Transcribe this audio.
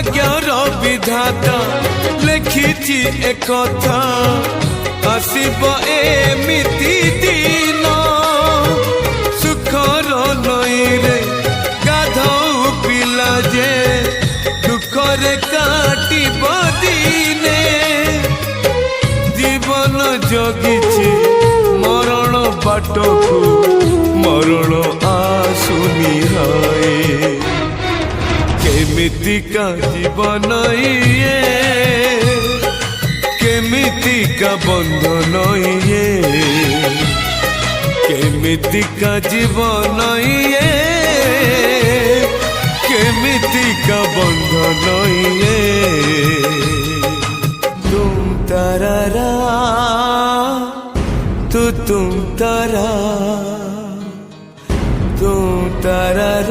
भाग्यर विधाता लिखिछि एकथा आसिब एमिति दिन सुखर नईरे गाधौ पिला जे दुखरे काटिब दिने जीवन जगिछि मरण बाटकु मरण आसुनी हाय केमितिका जीवन ये केमितिका बंधन ये केमितिका जीवन ये